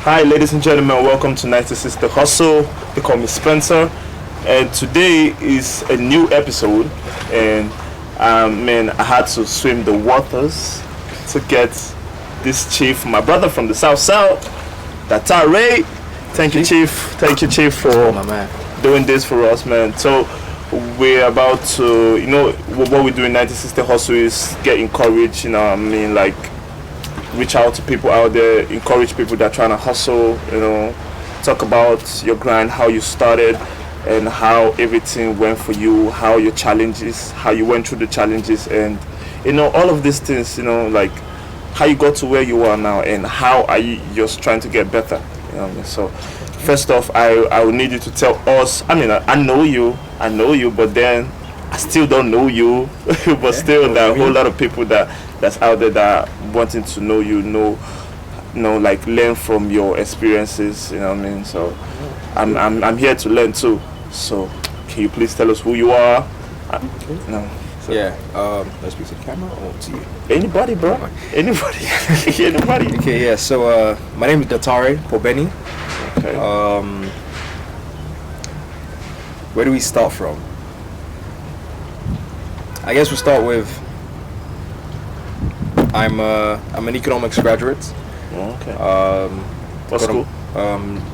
Hi, ladies and gentlemen, welcome to 1960 Hustle. They call me Spencer, and today is a new episode. And man, I had to swim the waters to get this chief, my brother from the South South, Datare. Thank you, Chief. Thank you, Chief, for My man. doing this for us, man. So we're about to, what we do in 1960 Hustle is get encouraged. Like reach out to people out there, encourage people that are trying to hustle, talk about your grind, how you started, and how everything went for you, how your challenges, how you went through the challenges, and all of these things, like how you got to where you are now, and how are you just trying to get better. So first off, I will need you to tell us. I know you, but then I still don't know you. But still, there are a whole lot of people that's out there that are wanting to know you, like learn from your experiences. You know what I mean? So I'm here to learn too. So can you please tell us who you are? Let's speak to the camera or to you. Anybody, bro. Anybody. Anybody. Okay, yeah. So my name is Datare Pobeni. Okay. Where do we start from? I guess we'll start with I'm an economics graduate. Okay. What got school?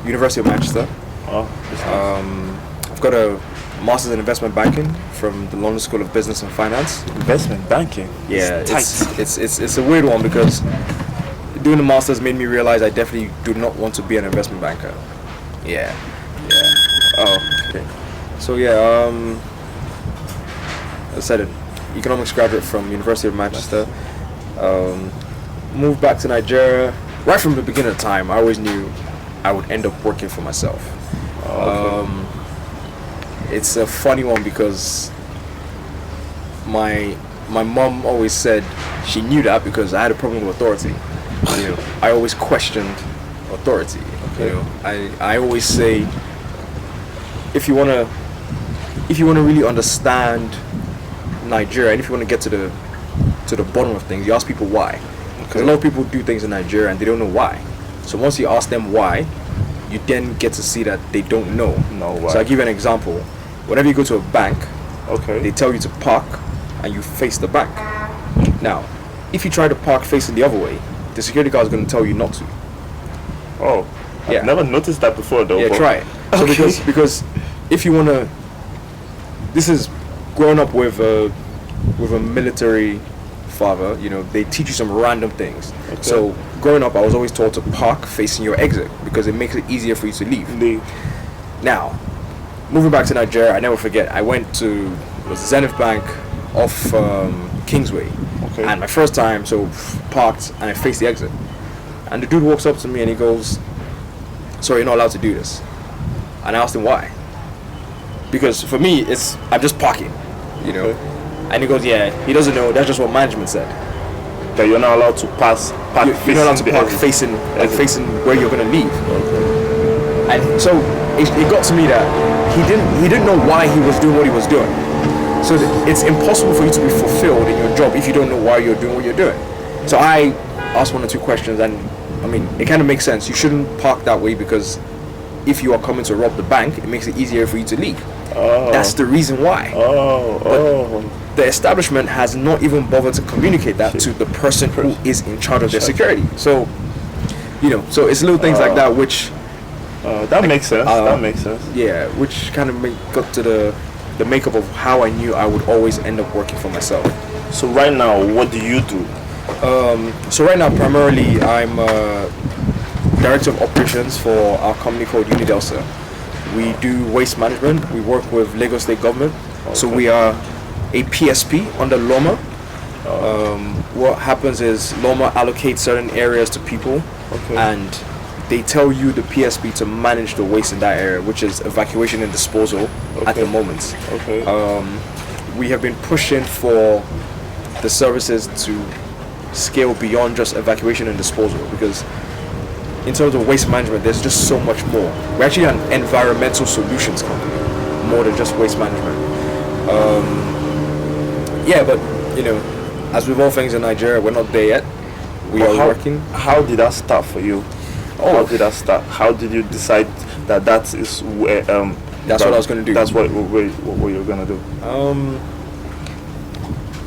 University of Manchester. Oh, that's nice. I've got a master's in investment banking from the London School of Business and Finance. Investment banking. Yeah, It's tight. it's a weird one because doing the masters made me realize I definitely do not want to be an investment banker. Yeah. Oh, okay. So I said an economics graduate from University of Manchester. Moved back to Nigeria. Right from the beginning of time, I always knew I would end up working for myself. Okay. It's a funny one because my mom always said she knew that because I had a problem with authority. I always questioned authority. Okay. I always say if you wanna really understand Nigeria, and if you want to get to the bottom of things, you ask people why. Because a lot of people do things in Nigeria and they don't know why. So once you ask them why, you then get to see that they don't know. No, why? So I'll give you an example. Whenever you go to a bank, Okay. they tell you to park and you face the bank. Now, if you try to park facing the other way, the security guard is going to tell you not to. Oh, Yeah. I've never noticed that before though. Yeah, but- try it. So Okay. because if you want to, this is growing up with a military father, they teach you some random things. Okay. So growing up, I was always told to park facing your exit because it makes it easier for you to leave. Now, moving back to Nigeria, I never forget. I went to Zenith Bank off Kingsway, Okay. and my first time, so parked and I faced the exit, and the dude walks up to me and he goes, "Sorry, you're not allowed to do this." And I asked him why. Because for me, I'm just parking, Okay. And he goes, "Yeah, he doesn't know. That's just what management said. That you're not allowed to park You're not allowed to the park exit. facing where you're gonna leave." And so it got to me that he didn't know why he was doing what he was doing. So it's impossible for you to be fulfilled in your job if you don't know why you're doing what you're doing. So I asked one or two questions, and it kind of makes sense. You shouldn't park that way because if you are coming to rob the bank, it makes it easier for you to leave. Oh. That's the reason why. Oh. The establishment has not even bothered to communicate that to the person who is in charge of their security. So, so it's little things like that which, That makes sense. That makes sense. yeah, which kind of got to the makeup of how I knew I would always end up working for myself. So right now, what do you do? So right now, primarily, I'm director of operations for our company called Unidelsa. We do waste management. We work with Lagos State government. So we are a PSP under Loma. What happens is Loma allocates certain areas to people, Okay. and they tell you, the PSP, to manage the waste in that area, which is evacuation and disposal at the moment. Okay. We have been pushing for the services to scale beyond just evacuation and disposal, because in terms of waste management, there's just so much more. We're actually an environmental solutions company, more than just waste management. But as with all things in Nigeria, we're not there yet. We are working. How did that start for you? How did that start? How did you decide that is where That's what I was gonna do. That's what you're gonna do.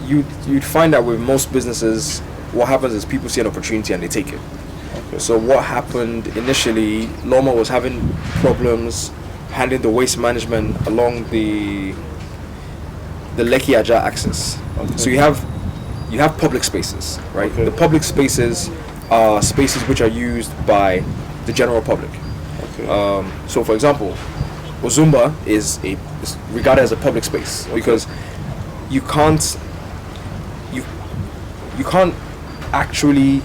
You'd find that with most businesses, what happens is people see an opportunity and they take it. Okay. So what happened initially, Loma was having problems handling the waste management along the Lekki Aja axis. Okay. So you have public spaces, right? Okay. The public spaces are spaces which are used by the general public. Okay. So for example, Ozumba is regarded as a public space because you can't actually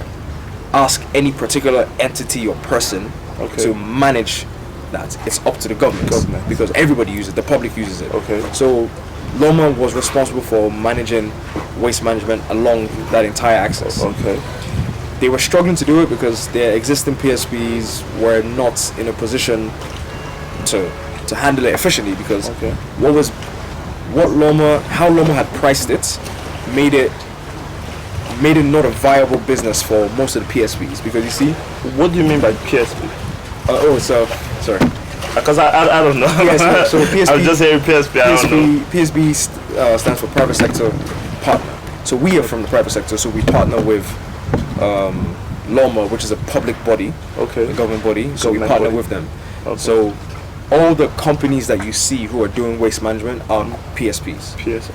ask any particular entity or person to manage that. It's up to the government because everybody uses it, the public uses it. Okay. So Loma was responsible for managing waste management along that entire axis. Okay. They were struggling to do it because their existing PSPs were not in a position to handle it efficiently because how Loma had priced it made it not a viable business for most of the PSPs because you see. What do you mean by PSP? Sorry. Because I don't know. Yes, so PSP. I'm just hearing PSP. I don't know. PSP stands for private sector partner. So we are from the private sector. So we partner with Loma, which is a public body, a government body. So we partner with them. Okay. So all the companies that you see who are doing waste management are PSPs. Yes.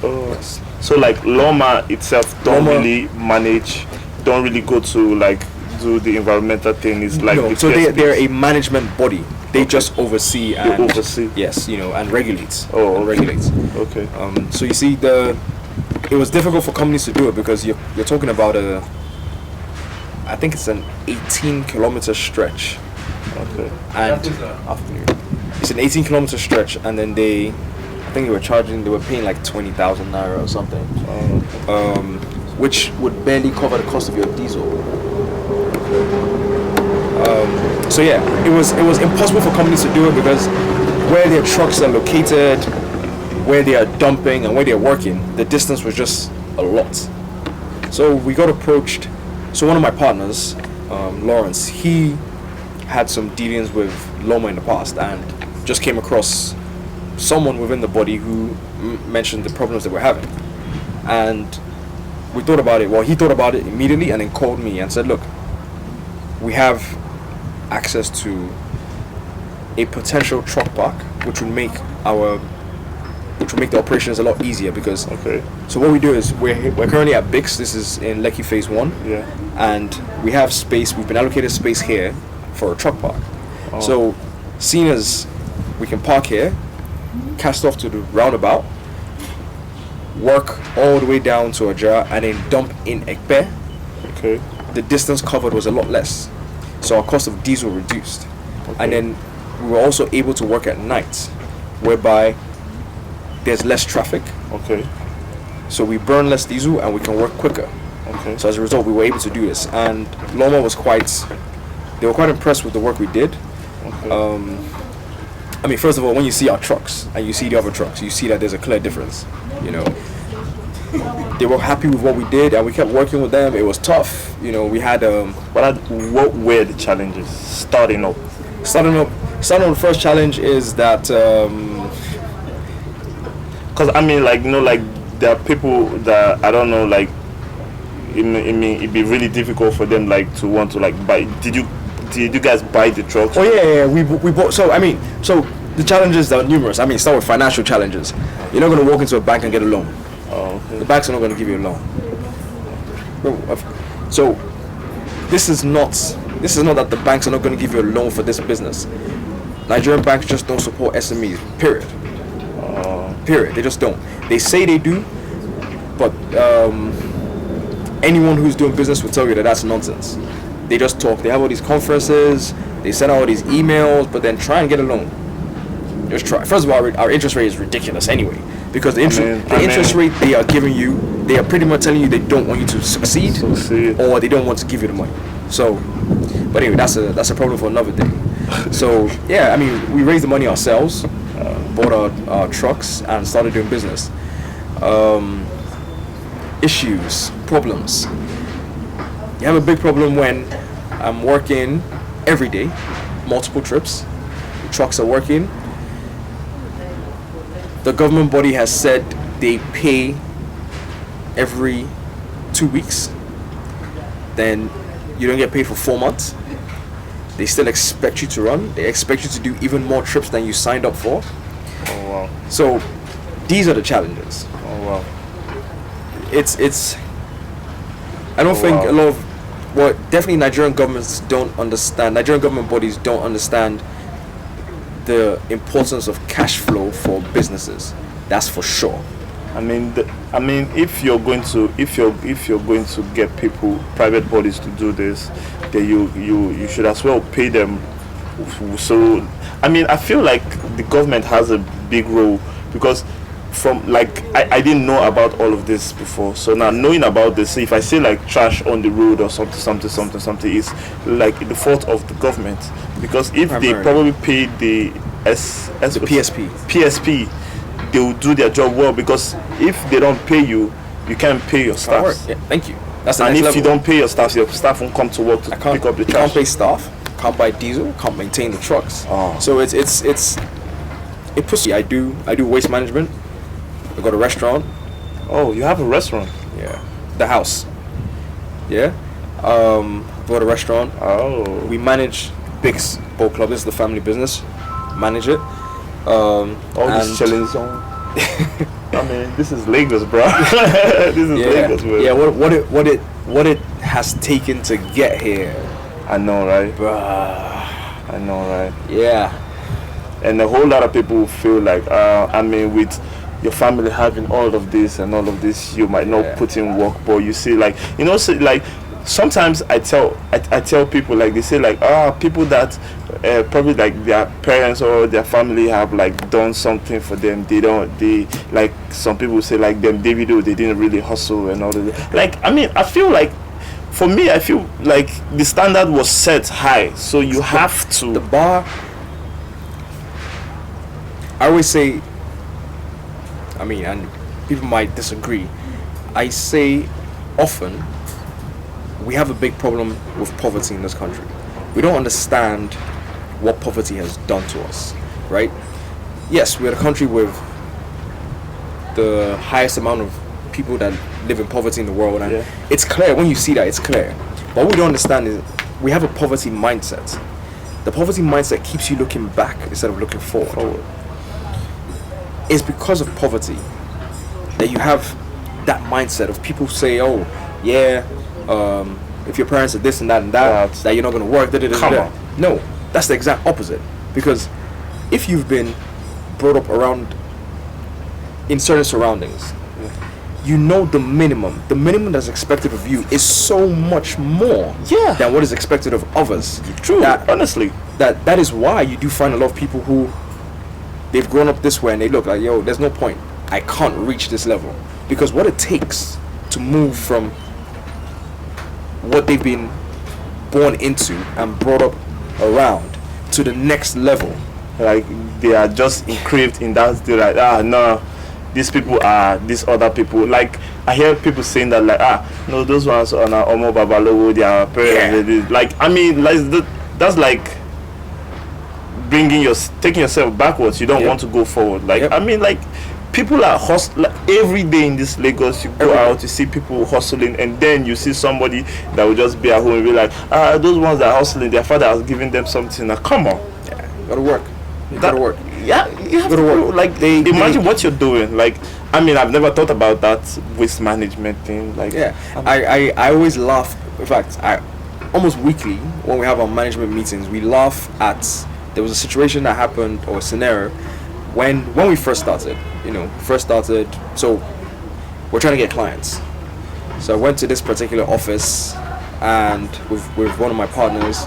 So like Loma itself don't really go to like do the environmental thing. It's like no. the So PSPs. they're a management body. They just oversee and yes, and regulates. Regulates. Okay. So you see, it was difficult for companies to do it because you're talking about I think it's an 18-kilometer stretch. Okay. And it's an 18-kilometer stretch, and then I think they were paying like 20,000 naira or something, which would barely cover the cost of your diesel. So yeah, it was impossible for companies to do it because where their trucks are located, where they are dumping, and where they're working, the distance was just a lot. So we got approached. So one of my partners, Lawrence, he had some dealings with Loma in the past and just came across someone within the body who mentioned the problems that we're having. And we thought about it. Well, he thought about it immediately and then called me and said, look, we have access to a potential truck park which would make the operations a lot easier because so what we do is we're currently at Bix. This is in Lekki phase 1, and we have space. We've been allocated space here for a truck park. So seeing as we can park here, cast off to the roundabout, work all the way down to Aja, and then dump in Ekpe, the distance covered was a lot less, so our cost of diesel reduced. And then we were also able to work at night, whereby there's less traffic. So we burn less diesel and we can work quicker. So as a result, we were able to do this, and Loma was quite impressed with the work we did. I mean, first of all, when you see our trucks and you see the other trucks, you see that there's a clear difference. They were happy with what we did, and we kept working with them. It was tough. We had what were the challenges starting up? The first challenge is that because I mean, like there are people that I don't know, like it'd be really difficult for them to want to buy. Did you guys buy the trucks? Oh yeah, we bought. So the challenges are numerous. I mean, start with financial challenges. You're not going to walk into a bank and get a loan. The banks are not going to give you a loan. So this is not that the banks are not going to give you a loan for this business. Nigerian banks just don't support SMEs. Period. They just don't. They say they do, but anyone who's doing business will tell you that that's nonsense. They just talk. They have all these conferences. They send out all these emails, but then try and get a loan. Just try. First of all, our interest rate is ridiculous anyway, because the interest rate they are giving you, they are pretty much telling you they don't want you to succeed, or they don't want to give you the money. So, but anyway, that's a problem for another day. So yeah, I mean, we raised the money ourselves, bought our trucks, and started doing business. Issues, problems. You have a big problem when I'm working every day, multiple trips. The trucks are working. The government body has said they pay every 2 weeks. Then you don't get paid for 4 months. They still expect you to run. They expect you to do even more trips than you signed up for. Oh wow. So these are the challenges. Oh wow. It's I don't think wow. a lot of, well, definitely Nigerian governments don't understand, Nigerian government bodies don't understand the importance of cash flow for businesses. That's for sure. I mean, if you're going to get people, private bodies to do this, then you should as well pay them. So, I mean, I feel like the government has a big role, because from like I didn't know about all of this before. So now knowing about this, so if I see like trash on the road or something, is like the fault of the government, because if they probably paid the PSP, they will do their job well, because if they don't pay you, you can't pay your staff. Yeah, thank you. That's the and next if level. you don't pay your staff won't come to work to pick up the trash. Can't pay staff, can't buy diesel, can't maintain the trucks. So it puts me. I do waste management. I got a restaurant. Oh, you have a restaurant? Yeah. The house. Yeah. Got a restaurant. Oh. We manage Big's Boat Club. This is the family business. Manage it. All this chilling zone. I mean, this is Lagos, bro. This is Lagos, bro. Yeah. What it has taken to get here. I know, right? Bruh. I know, right? Yeah. And a whole lot of people feel like, I mean, with your family having all of this and all of this, you might not put in work, but you see, like, you know, so, like, sometimes I tell people, like, they say, like, people that probably like their parents or their family have like done something for them, they like, some people say like them Davido, they didn't really hustle and all of that. Like, I mean, I feel like, for me, I feel like the standard was set high, so you have to, the bar. I always say, I mean, and people might disagree, I say often we have a big problem with poverty in this country. We don't understand what poverty has done to us, right? Yes, we're a country with the highest amount of people that live in poverty in the world, and it's clear when you see that, it's clear. But what we don't understand is we have a poverty mindset. The poverty mindset keeps you looking back instead of looking forward. It's because of poverty that you have that mindset of people say, oh yeah, if your parents are this and that and that, that you're not going to work. Come on. No, that's the exact opposite. Because if you've been brought up around in certain surroundings, you know the minimum that's expected of you is so much more than what is expected of others. True, honestly. That is why you do find a lot of people who, they've grown up this way and they look like, yo, there's no point, I can't reach this level. Because what it takes to move from what they've been born into and brought up around to the next level, like they are just engraved in that. They're like, no, these people are these other people. Like, I hear people saying that, like, no, those ones are Omo Babalowo, their parents. Like, I mean, like, that's like taking yourself backwards. You don't want to go forward. Like, I mean, like, people are hustling like, every day in this Lagos. You go out, you see people hustling, and then you see somebody that will just be at home and be like, those ones that are hustling, their father has given them something. Now, come on, you gotta work. You gotta work. Yeah, you have to work. Like, imagine what you're doing. Like, I mean, I've never thought about that waste management thing. Like, I always laugh. In fact, almost weekly when we have our management meetings, we laugh at. There was a situation that happened, or a scenario, when we first started. So we're trying to get clients. So I went to this particular office, and with one of my partners,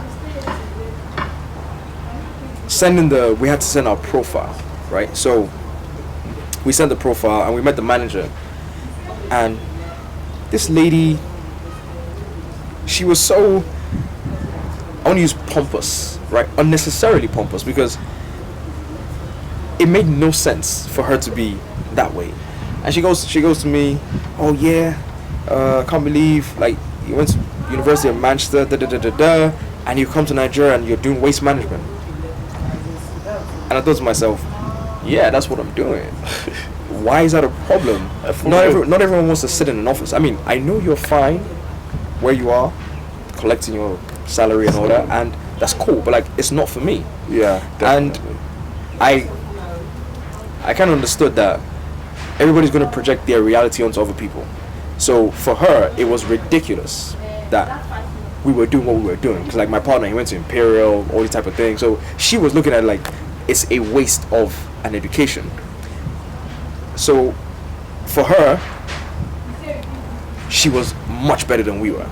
we had to send our profile, right? So we sent the profile and we met the manager, and this lady, she was so, I want to use pompous, right? Unnecessarily pompous, because it made no sense for her to be that way. And she goes to me, oh yeah, can't believe, like, you went to University of Manchester, and you come to Nigeria and you're doing waste management. And I thought to myself, yeah, that's what I'm doing. Why is that a problem? Not everyone wants to sit in an office. I mean, I know you're fine where you are, collecting your salary and all that, and that's cool, but like, it's not for me. Yeah, definitely. And I kind of understood that everybody's going to project their reality onto other people. So for her, it was ridiculous that we were doing what we were doing. Because like my partner, he went to Imperial, all these type of things. So she was looking at it like it's a waste of an education. So for her, she was much better than we were.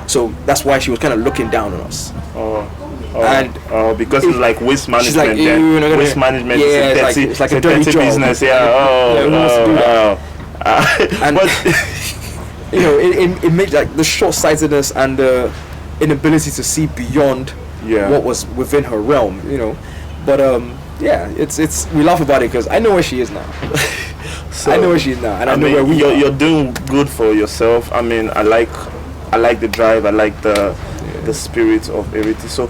So that's why she was kind of looking down on us. Because it's like waste management. Like, waste management it's like a dirty job. Business. And it made like the short-sightedness and the inability to see beyond what was within her realm. But it's we laugh about it because I know where she is now. So, I know where she is now, and I know where we are. You're doing good for yourself. I mean, I like the drive. I like the spirit of everything. So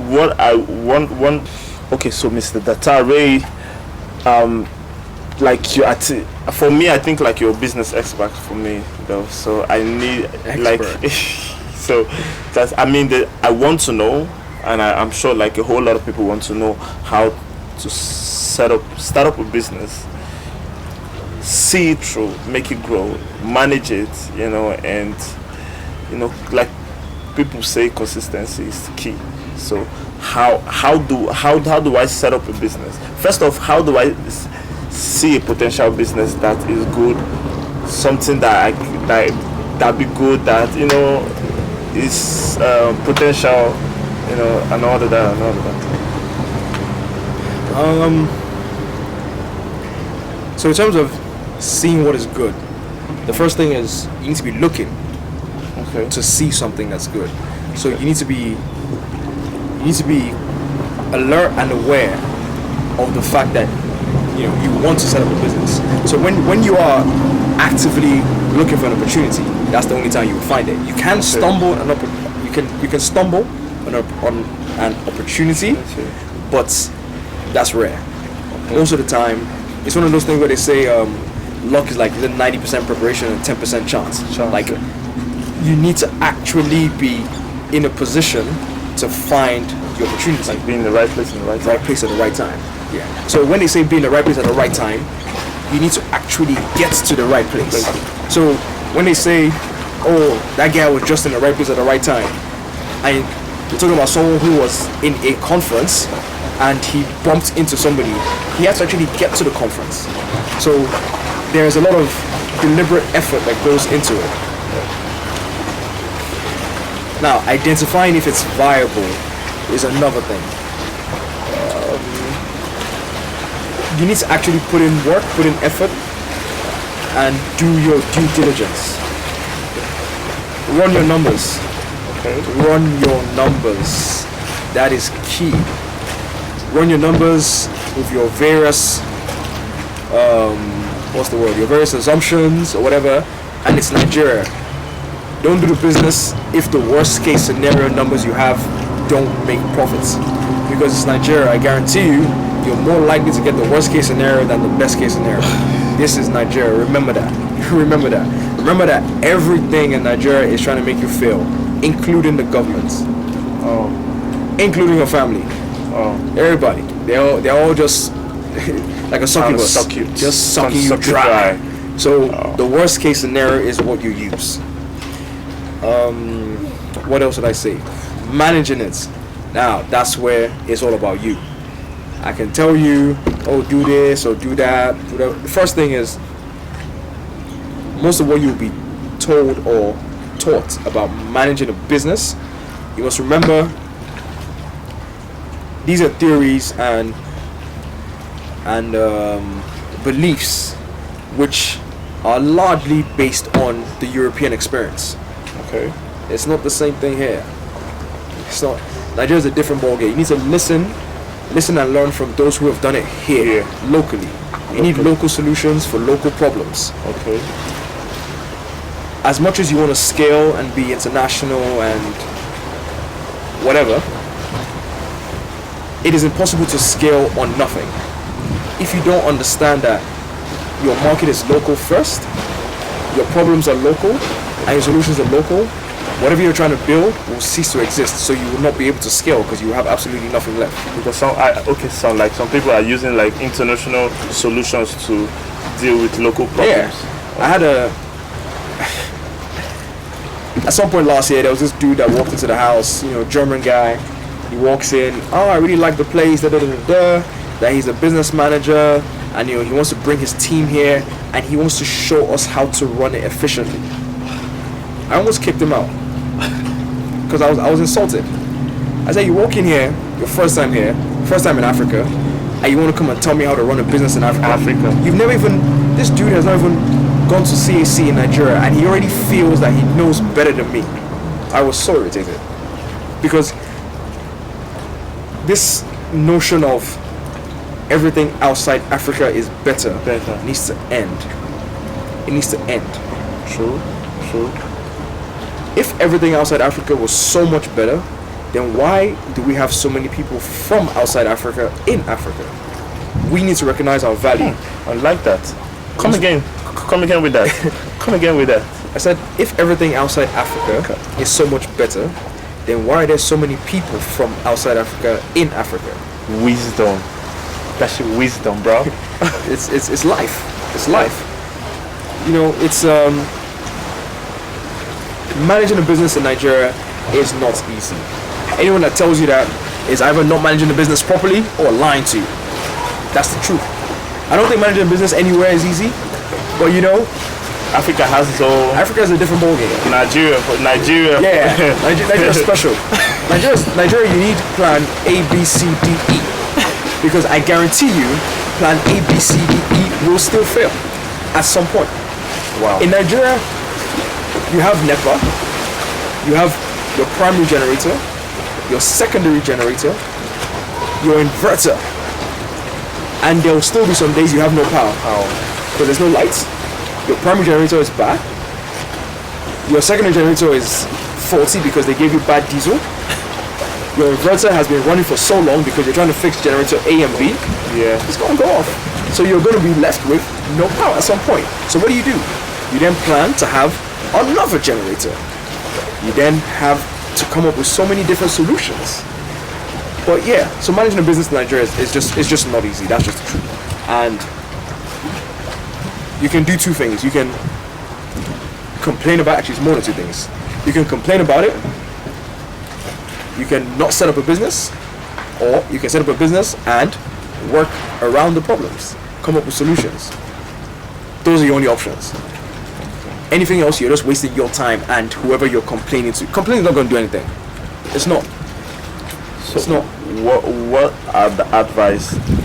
what I want. Okay, so Mr. Datare, like you for me, I think like you're a business expert for me though. So I need so that's I want to know, and I'm sure like a whole lot of people want to know how to start up a business, see it through, make it grow, manage it, and like people say, consistency is the key. So how do I set up a business? First off, how do I see a potential business that is good, something that be good, that is potential, and all of that. So in terms of seeing what is good, the first thing is you need to be looking to see something that's good. So you need to be alert and aware of the fact that you want to set up a business. So when you are actively looking for an opportunity, that's the only time you will find it. You can stumble you can stumble on an opportunity, but that's rare. Most of the time, it's one of those things where they say luck is like 90% preparation and 10% chance. Like you need to actually be in a position to find the opportunity. Like being in the right place in the right time. Right place at the right time. Yeah. So when they say be in the right place at the right time, you need to actually get to the right place. So when they say, oh, that guy was just in the right place at the right time, we're talking about someone who was in a conference and he bumped into somebody. He has to actually get to the conference. So there's a lot of deliberate effort that goes into it. Now, identifying if it's viable is another thing. You need to actually put in work, put in effort, and do your due diligence. Run your numbers. Run your numbers. That is key. Run your numbers with your various your various assumptions or whatever, and it's Nigeria. Don't do the business if the worst case scenario numbers you have don't make profits, because it's Nigeria. I guarantee you're more likely to get the worst case scenario than the best case scenario. This is Nigeria. Remember that. Remember that everything in Nigeria is trying to make you fail, including the government, including your family. Everybody, they're all just like a sucky bus, just sucking you dry. So the worst case scenario is what you use. What else would I say? Managing it. Now that's where it's all about you. I can tell you, do this or do that. The first thing is, most of what you'll be told or taught about managing a business, you must remember these are theories and beliefs which are largely based on the European experience. It's not the same thing here. It's not. Nigeria's a different ballgame. You need to listen and learn from those who have done it here locally. You need local solutions for local problems. As much as you want to scale and be international and whatever, it is impossible to scale on nothing. If you don't understand that your market is local first, your problems are local, and your solutions are local, whatever you're trying to build will cease to exist, so you will not be able to scale because you have absolutely nothing left. Because some people are using like international solutions to deal with local problems. I had at some point last year, there was this dude that walked into the house, German guy. He walks in, I really like the place, that he's a business manager, and he wants to bring his team here, and he wants to show us how to run it efficiently. I almost kicked him out because I was insulted. I said, you walk in here, your first time here, first time in Africa, and you want to come and tell me how to run a business in Africa. You've never even, this dude has not even gone to CAC in Nigeria, and he already feels that he knows better than me. I was so irritated because this notion of everything outside Africa is better needs to end. It needs to end. True. If everything outside Africa was so much better, then why do we have so many people from outside Africa in Africa? We need to recognize our value. I like that. Come again with that. Come again with that. I said, if everything outside Africa is so much better, then why are there so many people from outside Africa in Africa? Wisdom. That's your wisdom, bro. It's life. It's life. It's managing a business in Nigeria is not easy. Anyone that tells you that is either not managing the business properly or lying to you. That's the truth. I don't think managing a business anywhere is easy, but Africa has its own. Africa is a different ballgame. Nigeria. Yeah, Nigeria's special. Nigeria, you need plan A, B, C, D, E, because I guarantee you, plan A, B, C, D, E will still fail at some point. Wow. In Nigeria, you have NEPA, you have your primary generator, your secondary generator, your inverter, and there will still be some days you have no power. Because there's no lights. Your primary generator is bad. Your secondary generator is faulty because they gave you bad diesel. Your inverter has been running for so long because you're trying to fix generator A and B. Yeah. It's going to go off. So you're going to be left with no power at some point. So what do? You then plan to have another generator. You then have to come up with so many different solutions. But yeah, so managing a business in Nigeria is just not easy. That's just the truth. And you can do two things. You can complain about, actually it's more than two things. You can complain about it. You can not set up a business, or you can set up a business and work around the problems, come up with solutions. Those are your only options. Anything else, you're just wasting your time and whoever you're complaining to. Complaining is not going to do anything. It's not. So it's not.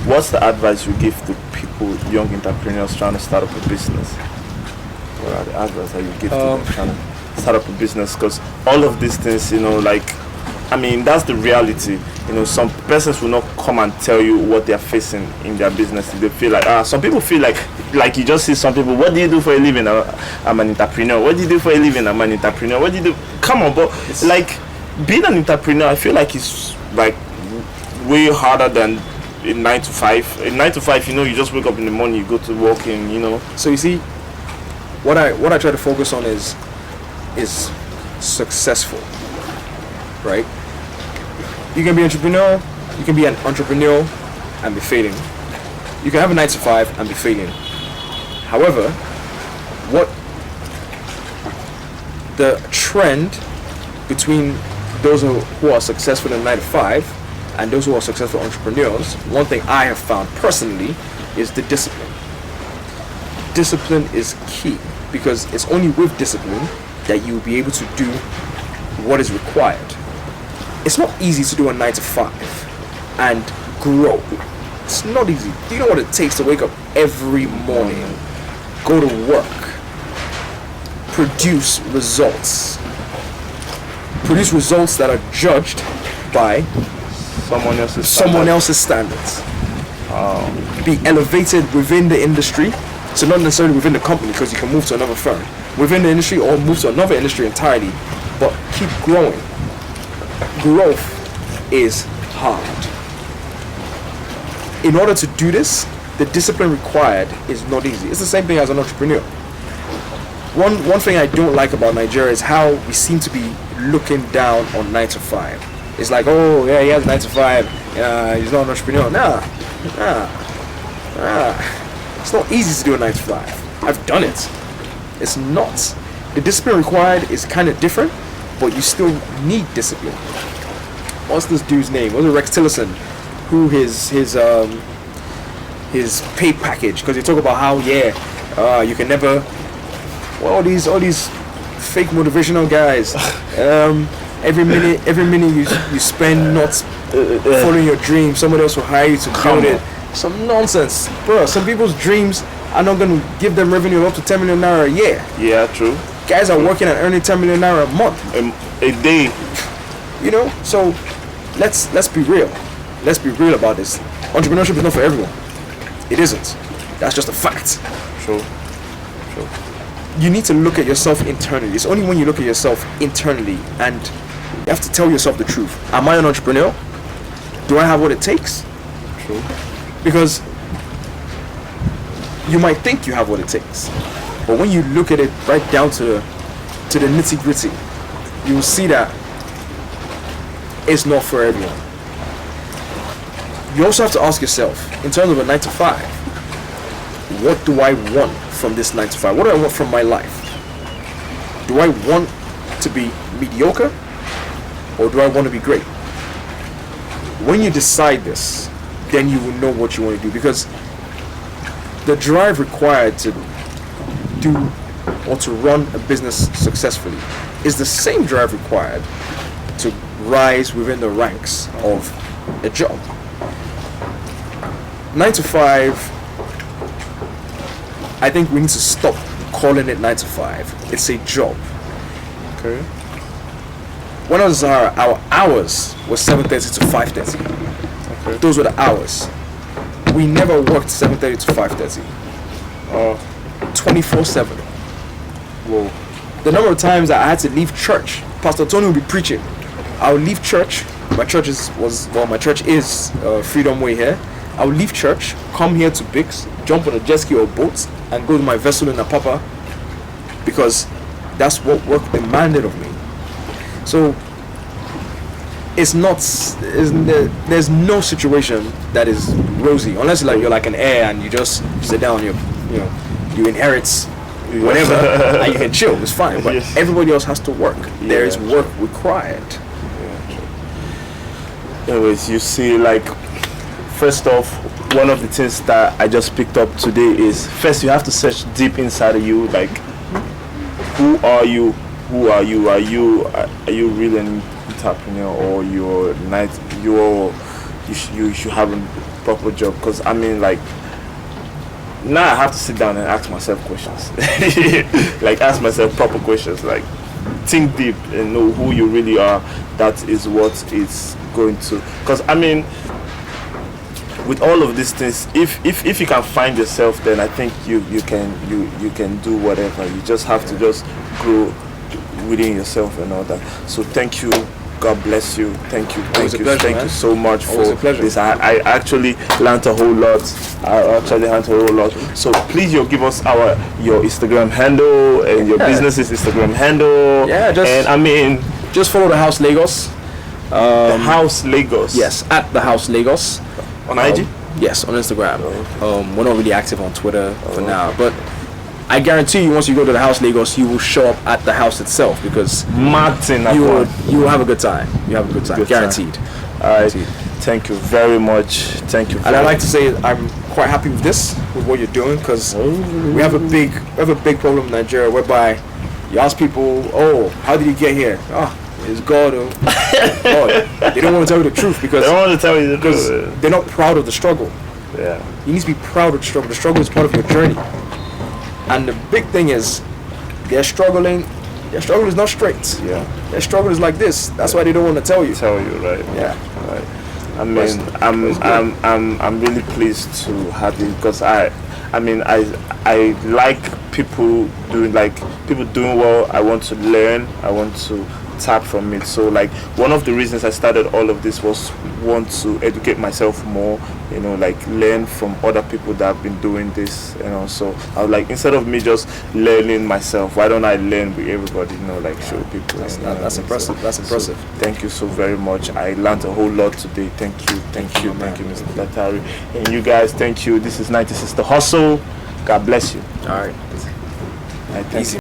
What's the advice you give to people, young entrepreneurs trying to start up a business? What are the advice that you give to them trying to start up a business? Because all of these things, that's the reality. Some persons will not come and tell you what they're facing in their business. They feel like, some people feel like you just see some people, what do you do for a living? I'm an entrepreneur. What do you do for a living? I'm an entrepreneur. What do you do? Come on, but being an entrepreneur, I feel like it's way harder than a 9 to 5. A 9 to 5, you just wake up in the morning, you go to work and So you see, what I try to focus on is successful, right? You can be an entrepreneur and be failing. You can have a 9 to 5 and be failing. However, what the trend between those who are successful in 9 to 5 and those who are successful entrepreneurs, one thing I have found personally is the discipline. Discipline is key, because it's only with discipline that you'll be able to do what is required. It's not easy to do a 9 to 5 and grow. It's not easy. Do you know what it takes to wake up every morning, go to work, produce results that are judged by someone else's standards, be elevated within the industry, so not necessarily within the company, because you can move to another firm within the industry or move to another industry entirely, but keep growing. growth is hard. In order to do this, the discipline required is not easy. It's the same thing as an entrepreneur. One thing I don't like about Nigeria is how we seem to be looking down on 9 to 5. It's like, oh yeah, he has 9 to 5. He's not an entrepreneur. Nah. It's not easy to do a 9 to 5. I've done it. It's not. The discipline required is kind of different, but you still need discipline. What's this dude's name? Was it Rex Tillerson? Who his pay package? Because they talk about how you can never. Well, all these fake motivational guys. Every minute you spend not following your dream, somebody else will hire you to build it. Some nonsense, bro. Some people's dreams are not going to give them revenue up to 10 million naira a year. Yeah, true. Guys are working and earning 10 million naira a month, a day. You know, so let's be real. Let's be real about this. Entrepreneurship is not for everyone. It isn't. That's just a fact. True. You need to look at yourself internally. It's only when you look at yourself internally and you have to tell yourself the truth. Am I an entrepreneur? Do I have what it takes? True. Because you might think you have what it takes, but when you look at it right down to the nitty gritty, you will see that it's not for everyone. You also have to ask yourself, in terms of a 9 to 5, what do I want from this 9 to 5? What do I want from my life? Do I want to be mediocre, or do I want to be great? When you decide this, then you will know what you want to do, because the drive required to do or to run a business successfully is the same drive required to rise within the ranks of a job. 9 to 5, I think we need to stop calling it 9 to 5. It's a job. Okay. When I was Zahara, our hours were 7:30 to 5:30. Okay. Those were the hours. We never worked 7:30 to 5:30. 24/7. Whoa. The number of times that I had to leave church, Pastor Tony would be preaching. I would leave church. My church is Freedom Way here. I would leave church, come here to Bix, jump on a jet ski or boat, and go to my vessel in Apapa, because that's what work demanded of me. So there's no situation that is rosy, unless you're like an heir and you just sit down, you inherit whatever and you can chill. It's fine, but yes. Everybody else has to work. There is work required. Anyways, you see, first off, one of the things that I just picked up today is, first you have to search deep inside of you, who are you? Who are you? Are you really an entrepreneur, or you should have a proper job? Because now I have to sit down and ask myself questions. Ask myself proper questions. Think deep and know who you really are. That is what it's going to. Because with all of these things, if you can find yourself, then I think you can do whatever. You just have to just grow within yourself and all that. So thank you. God bless you. Thank you so much for this. I actually learned a whole lot. So please, give us your Instagram handle and your business's Instagram handle. Yeah, just follow the House Lagos. The House Lagos. Yes, at the House Lagos. On IG? Yes, on Instagram. We're not really active on Twitter for now, but I guarantee you, once you go to the House Lagos, you will show up at the house itself, because Martin, you will have a good time. You have a good time, guaranteed. Thank you very much. Thank you. And I'd like to say I'm quite happy with what you're doing, because we have a big problem in Nigeria whereby you ask people, how did you get here? It's God. God. They don't want to tell you the truth, because they don't want to tell you the truth. They're not proud of the struggle. Yeah. You need to be proud of the struggle. The struggle is part of your journey. And the big thing is, they're struggling. Their struggle is not straight. Yeah. Their struggle is like this. That's why they don't want to tell you. Right? Yeah. Right. I'm really pleased to have you, because I like people doing well. I want to learn. I want to tap from it. So like one of the reasons I started all of this was want to educate myself more, you know, like learn from other people that have been doing this, you know. So I was like, instead of me just learning myself, why don't I learn with everybody, you know, like show people. That's impressive. So, That's impressive. so thank you so very much. I learned a whole lot today. Thank you, Mr. Datare. And you guys, thank you. This is 1960 Hustle. God bless you. All right. Thank you.